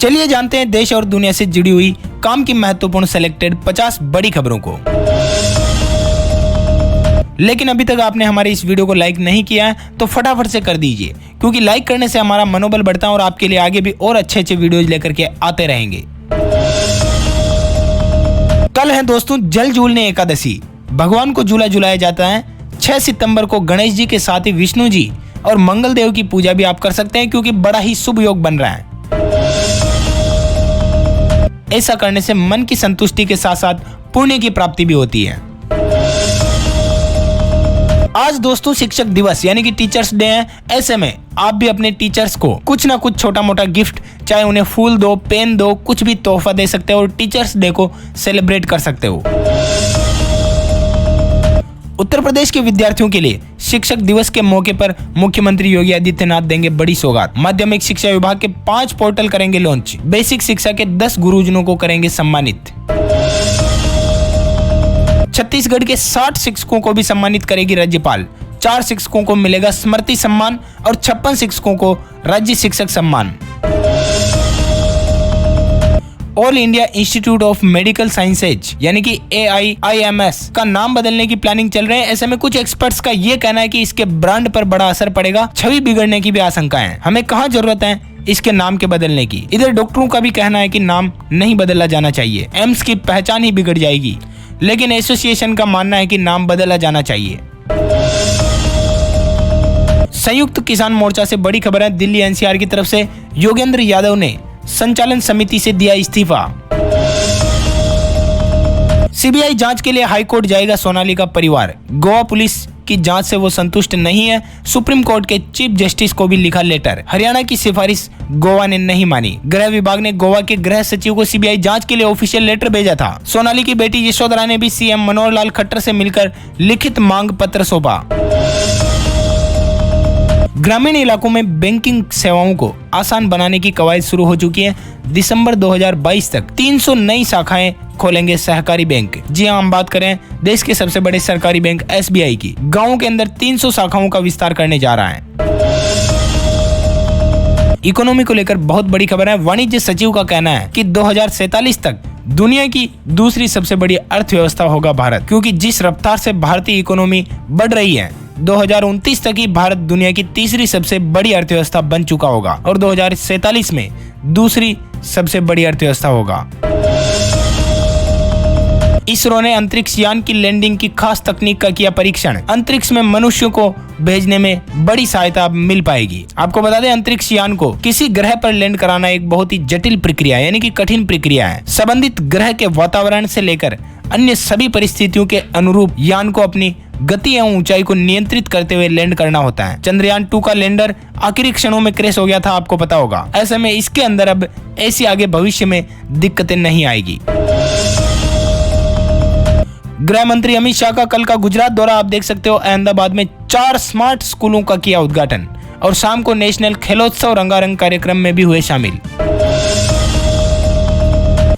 चलिए जानते हैं देश और दुनिया से जुड़ी हुई काम की महत्वपूर्ण सेलेक्टेड 50 बड़ी खबरों को। लेकिन अभी तक आपने हमारे इस वीडियो को लाइक नहीं किया है तो फटाफट से कर दीजिए, क्योंकि लाइक करने से हमारा मनोबल बढ़ता है और आपके लिए आगे भी और अच्छे वीडियोज लेकर के आते रहेंगे। कल है दोस्तों जल झूलने एकादशी। भगवान को झूला झुलाया जाता है। 6 सितंबर को गणेश जी के साथ ही विष्णु जी और मंगल देव की पूजा भी आप कर सकते हैं, क्योंकि बड़ा ही शुभ योग बन रहा है। ऐसा करने से मन की संतुष्टि के साथ साथ पुण्य की प्राप्ति भी होती है। आज दोस्तों शिक्षक दिवस यानी कि टीचर्स डे है। ऐसे में आप भी अपने टीचर्स को कुछ ना कुछ छोटा मोटा गिफ्ट, चाहे उन्हें फूल दो, पेन दो, कुछ भी तोहफा दे सकते हो और टीचर्स डे को सेलिब्रेट कर सकते हो। उत्तर प्रदेश के विद्यार्थियों के लिए शिक्षक दिवस के मौके पर मुख्यमंत्री योगी आदित्यनाथ देंगे बड़ी सौगात। माध्यमिक शिक्षा विभाग के 5 पोर्टल करेंगे लॉन्च। बेसिक शिक्षा के 10 गुरुजनों को करेंगे सम्मानित। छत्तीसगढ़ के 60 शिक्षकों को भी सम्मानित करेगी राज्यपाल। 4 शिक्षकों को मिलेगा स्मृति सम्मान और 56 शिक्षकों को राज्य शिक्षक सम्मान। All India institute of medical sciences यानी कि AIIMS का नाम बदलने की प्लानिंग चल रही है। ऐसे में कुछ एक्सपर्ट्स का ये कहना है कि इसके ब्रांड पर बड़ा असर पड़ेगा, छवि बिगड़ने की भी आशंका है। हमें कहाँ जरूरत है इसके नाम के बदलने की। इधर डॉक्टरों का भी कहना है कि नाम नहीं बदला जाना चाहिए, एम्स की पहचान ही बिगड़ जाएगी। लेकिन एसोसिएशन का मानना है कि नाम बदला जाना चाहिए। संयुक्त किसान मोर्चा से बड़ी खबर है। दिल्ली NCR की तरफ से योगेंद्र यादव ने संचालन समिति से दिया इस्तीफा। CBI जांच के लिए हाईकोर्ट जाएगा सोनाली का परिवार। गोवा पुलिस की जांच से वो संतुष्ट नहीं है। सुप्रीम कोर्ट के चीफ जस्टिस को भी लिखा लेटर। हरियाणा की सिफारिश गोवा ने नहीं मानी। गृह विभाग ने गोवा के गृह सचिव को CBI जांच के लिए ऑफिशियल लेटर भेजा था। सोनाली की बेटी यशोधरा ने भी CM मनोहर लाल खट्टर से मिलकर लिखित मांग पत्र सौंपा। ग्रामीण इलाकों में बैंकिंग सेवाओं को आसान बनाने की कवायद शुरू हो चुकी है। दिसंबर 2022 तक 300 नई शाखाएं खोलेंगे सहकारी बैंक। जी हाँ, हम बात करें देश के सबसे बड़े सरकारी बैंक SBI की। गांवों के अंदर 300 शाखाओं का विस्तार करने जा रहा है। इकोनॉमी को लेकर बहुत बड़ी खबर है। वाणिज्य सचिव का कहना है कि 2047 तक दुनिया की दूसरी सबसे बड़ी अर्थव्यवस्था होगा भारत, क्योंकि जिस रफ्तार से भारतीय इकोनॉमी बढ़ रही है 2029 तक ही भारत दुनिया की तीसरी सबसे बड़ी अर्थव्यवस्था बन चुका होगा और 2047 में दूसरी सबसे बड़ी अर्थव्यवस्था होगा। इसरो ने अंतरिक्ष यान की लैंडिंग की खास तकनीक का किया परीक्षण। अंतरिक्ष में मनुष्यों को भेजने में बड़ी सहायता मिल पाएगी। आपको बता दें, अंतरिक्ष यान को किसी ग्रह पर लैंड कराना एक बहुत ही जटिल प्रक्रिया यानी कि कठिन प्रक्रिया है। संबंधित ग्रह के वातावरण से लेकर अन्य सभी परिस्थितियों के अनुरूप यान को अपनी गति एवं ऊंचाई को नियंत्रित करते हुए लैंड करना होता है। चंद्रयान 2 का लैंडर आखिरी क्षणों में क्रैश हो गया था, आपको पता होगा। ऐसे में इसके अंदर अब ऐसी आगे भविष्य में दिक्कतें नहीं आएगी। गृह मंत्री अमित शाह का कल का गुजरात दौरा आप देख सकते हो। अहमदाबाद में 4 स्मार्ट स्कूलों का किया उद्घाटन और शाम को नेशनल खेलोत्सव रंगारंग कार्यक्रम में भी हुए शामिल।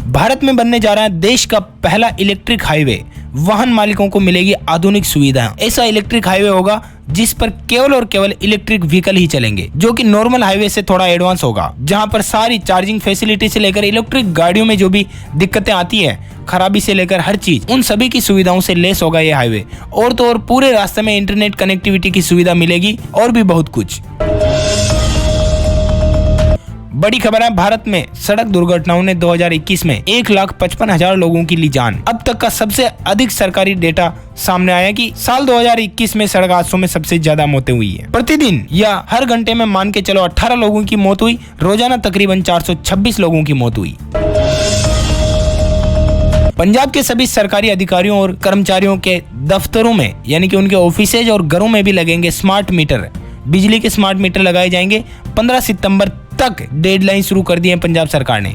भारत में बनने जा रहा है देश का पहला इलेक्ट्रिक हाईवे। वाहन मालिकों को मिलेगी आधुनिक सुविधाएं। ऐसा इलेक्ट्रिक हाईवे होगा जिस पर केवल और केवल इलेक्ट्रिक व्हीकल ही चलेंगे, जो कि नॉर्मल हाईवे से थोड़ा एडवांस होगा, जहां पर सारी चार्जिंग फैसिलिटी से लेकर इलेक्ट्रिक गाड़ियों में जो भी दिक्कतें आती है, खराबी से लेकर हर चीज, उन सभी की सुविधाओं से लेस होगा ये हाईवे। और तो और पूरे रास्ते में इंटरनेट कनेक्टिविटी की सुविधा मिलेगी और भी बहुत कुछ। बड़ी खबर है, भारत में सड़क दुर्घटनाओं ने 2021 में 1,55,000 लोगों की ली जान। अब तक का सबसे अधिक सरकारी डेटा सामने आया कि साल 2021 में सड़क हादसों में सबसे ज्यादा मौतें हुई है। प्रतिदिन या हर घंटे में मान के चलो 18 लोगों की मौत हुई। रोजाना तकरीबन 426 लोगों की मौत हुई। पंजाब के सभी सरकारी अधिकारियों और कर्मचारियों के दफ्तरों में यानी कि उनके ऑफिसेज और घरों में भी लगेंगे स्मार्ट मीटर। बिजली के स्मार्ट मीटर लगाए जाएंगे। 15 सितंबर तक डेडलाइन शुरू कर दी है पंजाब सरकार ने।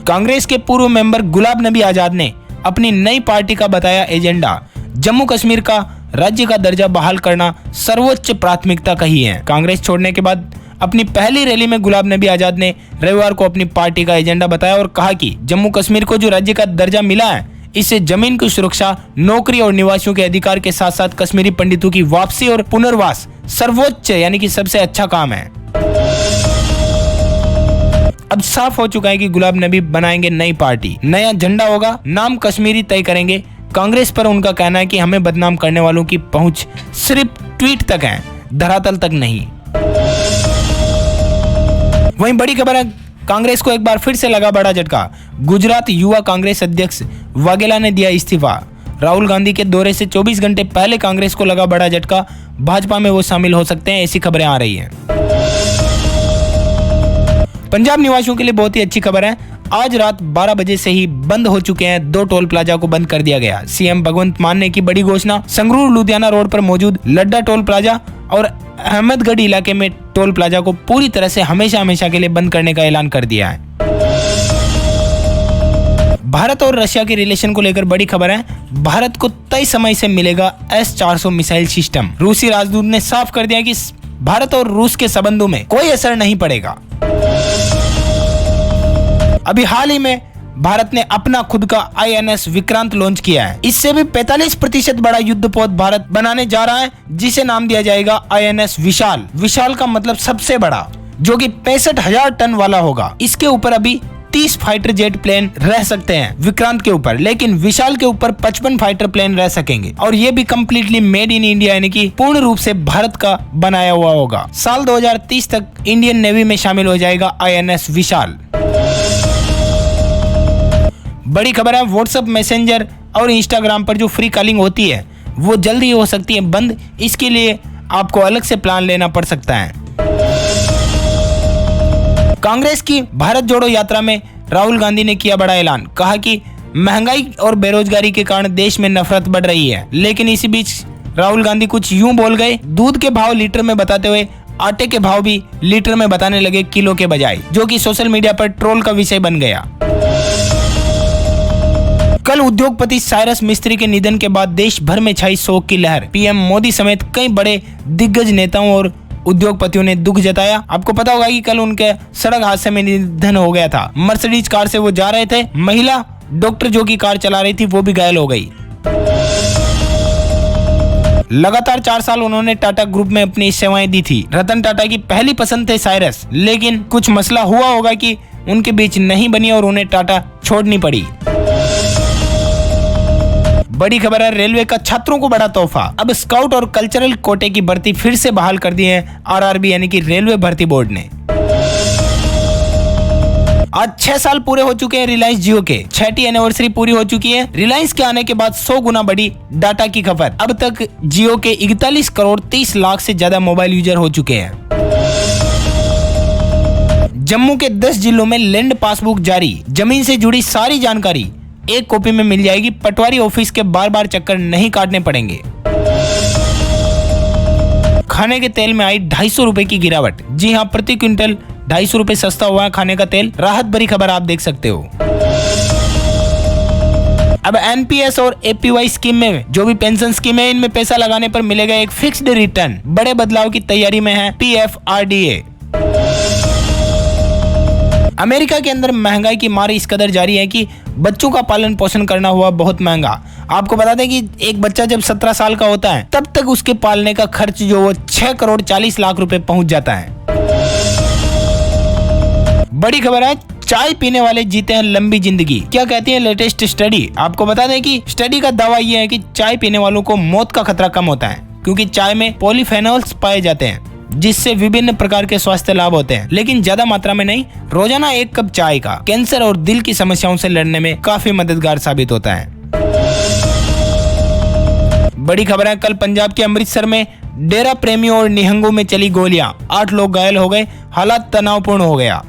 कांग्रेस के पूर्व मेंबर गुलाब नबी आजाद ने अपनी नई पार्टी का बताया एजेंडा। जम्मू कश्मीर का राज्य का दर्जा बहाल करना सर्वोच्च प्राथमिकता कही है। कांग्रेस छोड़ने के बाद अपनी पहली रैली में गुलाब नबी आजाद ने रविवार को अपनी पार्टी का एजेंडा बताया और कहा कि जम्मू कश्मीर को जो राज्य का दर्जा मिला है, इससे जमीन की सुरक्षा, नौकरी और निवासियों के अधिकार के साथ साथ कश्मीरी पंडितों की वापसी और पुनर्वास सर्वोच्च यानी कि सबसे अच्छा काम है। अब साफ हो चुका है कि गुलाम नबी बनाएंगे नई पार्टी, नया झंडा होगा, नाम कश्मीरी तय करेंगे। कांग्रेस पर उनका कहना है कि हमें बदनाम करने वालों की पहुंच सिर्फ ट्वीट तक है, धरातल तक नहीं। वहीं बड़ी खबर है, कांग्रेस को एक बार फिर से लगा बड़ा झटका। गुजरात युवा कांग्रेस अध्यक्ष वाघेला ने दिया इस्तीफा। राहुल गांधी के दौरे से 24 घंटे पहले कांग्रेस को लगा बड़ा झटका, भाजपा में वो शामिल हो सकते हैं, ऐसी खबरें आ रही हैं। पंजाब निवासियों के लिए बहुत ही अच्छी खबर है। आज रात 12 बजे से ही बंद हो चुके हैं 2 टोल प्लाजा को बंद कर दिया गया। सीएम भगवंत मान ने की बड़ी घोषणा। संगरूर लुधियाना रोड पर मौजूद लड्डा टोल प्लाजा और अहमदगढ़ इलाके में टोल प्लाजा को पूरी तरह से हमेशा के लिए बंद करने का ऐलान कर दिया है। भारत और रशिया के रिलेशन को लेकर बड़ी खबर है। भारत को तय समय से मिलेगा S-400 मिसाइल सिस्टम। रूसी राजदूत ने साफ कर दिया कि भारत और रूस के संबंधों में कोई असर नहीं पड़ेगा। अभी हाल ही में भारत ने अपना खुद का INS विक्रांत लॉन्च किया है। इससे भी 45% बड़ा युद्धपोत भारत बनाने जा रहा है, जिसे नाम दिया जाएगा INS विशाल। विशाल का मतलब सबसे बड़ा, जो कि 65,000 टन वाला होगा। इसके ऊपर अभी 30 फाइटर जेट प्लेन रह सकते हैं विक्रांत के ऊपर, लेकिन विशाल के ऊपर 55 फाइटर प्लेन रह सकेंगे और ये भी कम्प्लीटली मेड इन इंडिया, यानी कि पूर्ण रूप से भारत का बनाया हुआ होगा। साल 2030 तक इंडियन नेवी में शामिल हो जाएगा INS विशाल। बड़ी खबर है, व्हाट्सएप मैसेंजर और इंस्टाग्राम पर जो फ्री कॉलिंग होती है वो जल्दी हो सकती है बंद। इसके लिए आपको अलग से प्लान लेना पड़ सकता है। कांग्रेस की भारत जोड़ो यात्रा में राहुल गांधी ने किया बड़ा ऐलान। कहा कि महंगाई और बेरोजगारी के कारण देश में नफरत बढ़ रही है, लेकिन इसी बीच राहुल गांधी कुछ यूं बोल गए, दूध के भाव लीटर में बताते हुए आटे के भाव भी लीटर में बताने लगे किलो के बजाय, जो कि सोशल मीडिया पर ट्रोल का विषय बन गया। कल उद्योगपति साइरस मिस्त्री के निधन के बाद देश भर में छाई शोक की लहर। पीएम मोदी समेत कई बड़े दिग्गज नेताओं और उद्योगपतियों ने दुख जताया। आपको पता होगा कि कल उनके सड़क हादसे में निधन हो गया था। मर्सिडीज कार से वो जा रहे थे, महिला डॉक्टर जो कि कार चला रही थी वो भी घायल हो गई। लगातार 4 साल उन्होंने टाटा ग्रुप में अपनी सेवाएं दी थी। रतन टाटा की पहली पसंद थे साइरस, लेकिन कुछ मसला हुआ होगा कि उनके बीच नहीं बनी और उन्हें टाटा छोड़नी पड़ी। बड़ी खबर है, रेलवे का छात्रों को बड़ा तोहफा। अब स्काउट और कल्चरल कोटे की भर्ती फिर से बहाल कर दी है RRB यानी कि रेलवे भर्ती बोर्ड ने। आज 6 साल पूरे हो चुके हैं रिलायंस जियो के। 6ठी एनिवर्सरी पूरी हो चुकी है। रिलायंस के आने के बाद 100 गुना बढ़ी डाटा की खपत। अब तक जियो के 41 करोड़ 30 लाख से ज्यादा मोबाइल यूजर हो चुके हैं। जम्मू के 10 जिलों में लैंड पासबुक जारी। जमीन से जुड़ी सारी जानकारी एक कॉपी में मिल जाएगी। पटवारी ऑफिस के बार चक्कर नहीं काटने पड़ेंगे। खाने के तेल में आई 250 रुपए की गिरावट। जी हां, प्रति क्विंटल 250 रुपए सस्ता हुआ है खाने का तेल। राहत भरी खबर आप देख सकते हो। अब NPS और APY स्कीम में जो भी पेंशन स्कीम है, इनमें पैसा लगाने पर मिलेगा एक फिक्स्ड रिटर्न। बड़े बदलाव की तैयारी में है PFRDA। अमेरिका के अंदर महंगाई की मार इस कदर जारी है कि बच्चों का पालन पोषण करना हुआ बहुत महंगा। आपको बता दें कि एक बच्चा जब 17 साल का होता है तब तक उसके पालने का खर्च जो वो 6 करोड़ 40 लाख रुपए पहुंच जाता है। बड़ी खबर है, चाय पीने वाले जीते हैं लंबी जिंदगी। क्या कहती है लेटेस्ट स्टडी? आपको बता दें कि स्टडी का दावा यह है कि चाय पीने वालों को मौत का खतरा कम होता है, क्योंकि चाय में पॉलीफेनॉल्स पाए जाते हैं जिससे विभिन्न प्रकार के स्वास्थ्य लाभ होते हैं, लेकिन ज्यादा मात्रा में नहीं। रोजाना 1 कप चाय का कैंसर और दिल की समस्याओं से लड़ने में काफी मददगार साबित होता है। बड़ी खबर है, कल पंजाब के अमृतसर में डेरा प्रेमियों और निहंगों में चली गोलियां। 8 लोग घायल हो गए, हालात तनावपूर्ण हो गया।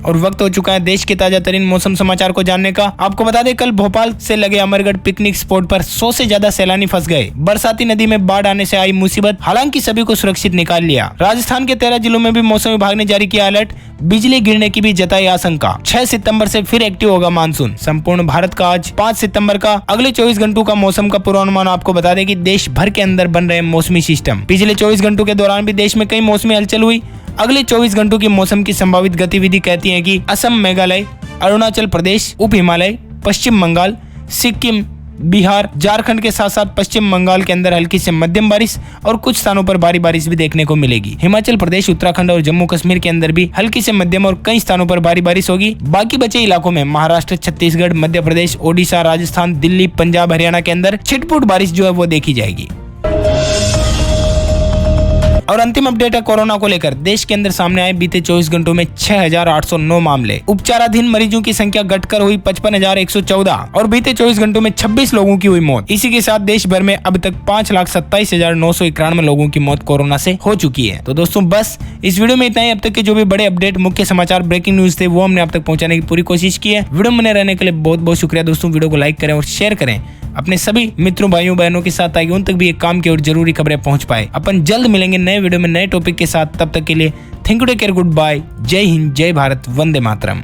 और वक्त हो चुका है देश के ताजा तरीन मौसम समाचार को जानने का। आपको बता दें, कल भोपाल से लगे अमरगढ़ पिकनिक स्पॉट पर 100 से ज्यादा सैलानी फंस गए। बरसाती नदी में बाढ़ आने से आई मुसीबत, हालांकि सभी को सुरक्षित निकाल लिया। राजस्थान के 13 जिलों में भी मौसम विभाग ने जारी किया अलर्ट। बिजली गिरने की भी जताई आशंका। 6 सितंबर से फिर एक्टिव होगा मानसून। संपूर्ण भारत का आज 5 सितंबर का अगले 24 घंटों का मौसम का पूर्वानुमान। आपको बता दें कि देश भर के अंदर बन रहे मौसमी सिस्टम। पिछले 24 घंटों के दौरान भी देश में कई मौसमी हलचल हुई। अगले 24 घंटों की मौसम की संभावित गतिविधि कहती है कि असम, मेघालय, अरुणाचल प्रदेश, उप हिमालय, पश्चिम बंगाल, सिक्किम, बिहार, झारखंड के साथ साथ पश्चिम बंगाल के अंदर हल्की से मध्यम बारिश और कुछ स्थानों पर भारी बारिश भी देखने को मिलेगी। हिमाचल प्रदेश, उत्तराखंड और जम्मू कश्मीर के अंदर भी हल्की से मध्यम और कई स्थानों पर भारी बारिश होगी। बाकी बचे इलाकों में महाराष्ट्र, छत्तीसगढ़, मध्य प्रदेश, ओडिशा, राजस्थान, दिल्ली, पंजाब, हरियाणा के अंदर छिटपुट बारिश जो है वो देखी जाएगी। और अंतिम अपडेट है कोरोना को लेकर। देश के अंदर सामने आए बीते 24 घंटों में 6809 मामले। उपचाराधीन मरीजों की संख्या घटकर हुई 55,114 और बीते 24 घंटों में 26 लोगों की हुई मौत। इसी के साथ देश भर में अब तक 5,27,991 लोगों की मौत कोरोना से हो चुकी है। तो दोस्तों बस इस वीडियो में इतना ही। अब तक के जो भी बड़े अपडेट, मुख्य समाचार, ब्रेकिंग न्यूज थे वो हमने आप तक पहुंचाने की पूरी कोशिश की है। वीडियो में बने रहने के लिए बहुत बहुत शुक्रिया दोस्तों। वीडियो को लाइक करें और शेयर करें अपने सभी मित्रों, भाइयों, बहनों के साथ, ताकि उन तक भी एक काम की और जरूरी खबरें पहुंच पाए। अपन जल्द मिलेंगे नए वीडियो में नए टॉपिक के साथ। तब तक के लिए thank you, take care, goodbye, जय हिंद, जय भारत, वंदे मातरम।